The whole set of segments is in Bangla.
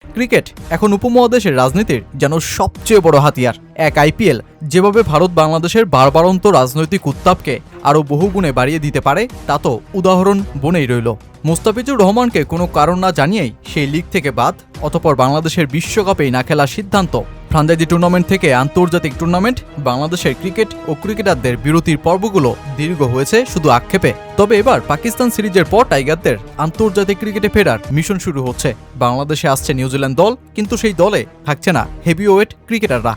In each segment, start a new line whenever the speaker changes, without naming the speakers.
ক্রিকেট এখন উপমহাদেশের রাজনীতির যেন সবচেয়ে বড় হাতিয়ার। এক আইপিএল যেভাবে ভারত বাংলাদেশের বারবারন্ত রাজনৈতিক উত্তাপকে আরও বহুগুণে বাড়িয়ে দিতে পারে তা তো উদাহরণ বনেই রইল। মুস্তাফিজুর রহমানকে কোনো কারণ না জানিয়েই সেই লিগ থেকে বাদ, অতঃপর বাংলাদেশের বিশ্বকাপেই না খেলার সিদ্ধান্ত। ফ্রাঞ্চাইজি টুর্নামেন্ট থেকে আন্তর্জাতিক টুর্নামেন্ট, বাংলাদেশের ক্রিকেট ও ক্রিকেটারদের বিরতির পর্বগুলো দীর্ঘ হয়েছে শুধু আক্ষেপে। তবে এবার পাকিস্তান সিরিজের পর টাইগারদের আন্তর্জাতিক ক্রিকেটে ফেরার মিশন শুরু হচ্ছে। বাংলাদেশে আসছে নিউজিল্যান্ড দল, কিন্তু সেই দলে থাকছে না হেভিওয়েট ক্রিকেটাররা।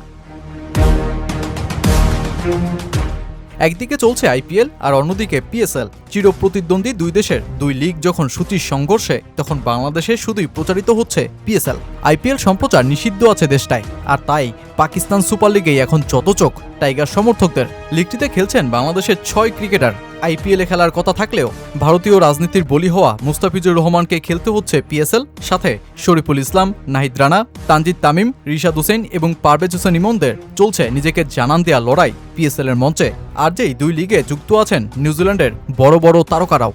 একদিকে চলছে আইপিএল আর অন্যদিকে পিএসএল। চিরপ্রতিদ্বন্দ্বী দুই দেশের দুই লিগ যখন সূচির সংঘর্ষে, তখন বাংলাদেশে শুধুই প্রচারিত হচ্ছে পিএসএল। আইপিএল সম্প্রচার নিষিদ্ধ আছে দেশটায়, আর তাই পাকিস্তান সুপার লিগেই এখন যত চোখ টাইগার সমর্থকদের। লিগটিতে খেলছেন বাংলাদেশের 6 ক্রিকেটার। আইপিএলে খেলার কথা থাকলেও ভারতীয় রাজনীতির বলি হওয়া মুস্তাফিজুর রহমানকে খেলতে হচ্ছে পিএসএল। সাথে শরীফুল ইসলাম, নাহিদ রানা, তানজিদ তামিম, রিশাদ হোসেন এবং পারভেজ হোসেন ইমনদের চলছে নিজেকে জানান দেয়া লড়াই পিএসএল এর মঞ্চে। আর যেই দুই লিগে যুক্ত আছেন নিউজিল্যান্ডের বড় বড় তারকারাও।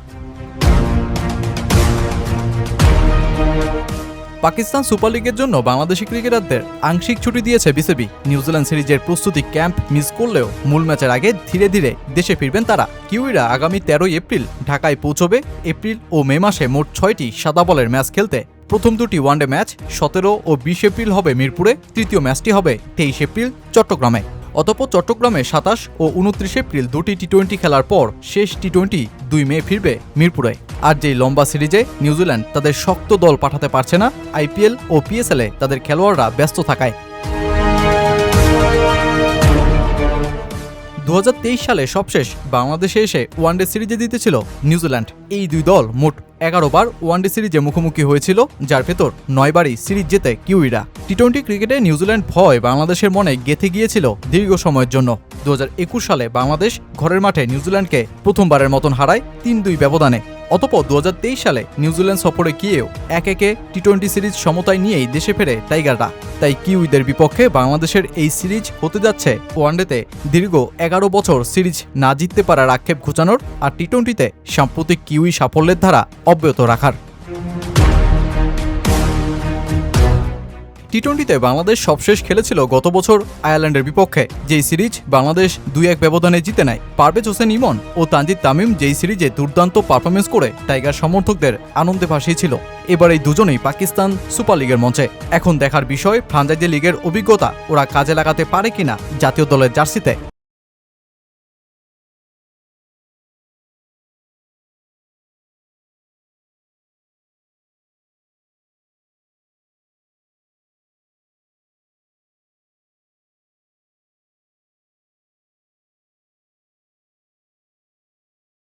পাকিস্তান সুপার লিগের জন্য বাংলাদেশি ক্রিকেটারদের আংশিক ছুটি দিয়েছে বিসিবি। নিউজিল্যান্ড সিরিজের প্রস্তুতি ক্যাম্প মিস করলেও মূল ম্যাচের আগে ধীরে ধীরে দেশে ফিরবেন তারা। কিউইরা আগামী 13 এপ্রিল ঢাকায় পৌঁছবে। এপ্রিল ও মে মাসে মোট 6টি সাদা বলের ম্যাচ খেলতে। প্রথম দুটি ওয়ানডে ম্যাচ 17 ও 20 এপ্রিল হবে মিরপুরে, তৃতীয় ম্যাচটি হবে 23 এপ্রিল চট্টগ্রামে। অতঃপর চট্টগ্রামে 27 ও 29 এপ্রিল দুটি টি-20 খেলার পর শেষ টি-20 2 মে ফিরবে মিরপুরে। আর যেই লম্বা সিরিজে নিউজিল্যান্ড তাদের শক্ত দল পাঠাতে পারছে না, আইপিএল ও পিএসএলে তাদের খেলোয়াড়রা ব্যস্ত থাকায়। 2023 সালে সবশেষ বাংলাদেশে এসে ওয়ানডে সিরিজে জিতেছিল নিউজিল্যান্ড। এই দুই দল মোট 11 বার ওয়ানডে সিরিজে মুখোমুখি হয়েছিল, যার ভেতর 9 বারই সিরিজ জেতে কিউইরা। টি-20 ক্রিকেটে নিউজিল্যান্ড ভয় বাংলাদেশের মনে গেঁথে গিয়েছিল দীর্ঘ সময়ের জন্য। 2021 সালে বাংলাদেশ ঘরের মাঠে নিউজিল্যান্ডকে প্রথমবারের মতন হারায় 3-2 ব্যবধানে। অতঃপর 2023 সালে নিউজিল্যান্ড সফরে গিয়েও 1-1 টি-20 সিরিজ সমতায় নিয়েই দেশে ফেরে টাইগাররা। তাই কিউইদের বিপক্ষে বাংলাদেশের এই সিরিজ হতে যাচ্ছে ওয়ানডেতে দীর্ঘ 11 বছর সিরিজ না জিততে পারার আক্ষেপ ঘুচানোর, আর টি-20তে সাম্প্রতিক কিউই সাফল্যের ধারা অব্যাহত রাখার। টি-20তে বাংলাদেশ সবশেষ খেলেছিল গত বছর আয়ারল্যান্ডের বিপক্ষে, যেই সিরিজ বাংলাদেশ 2-1 ব্যবধানে জিতে নেয়। পারভেজ হোসেন ইমন ও তানজিদ তামিম যেই সিরিজে দুর্দান্ত পারফরমেন্স করে টাইগার সমর্থকদের আনন্দে ভাসিয়েছিল। এবার এই দুজনেই পাকিস্তান সুপার লিগের মঞ্চে। এখন দেখার বিষয় ফ্রাঞ্চাইজি লিগের অভিজ্ঞতা ওরা কাজে লাগাতে পারে কিনা জাতীয় দলের জার্সিতে।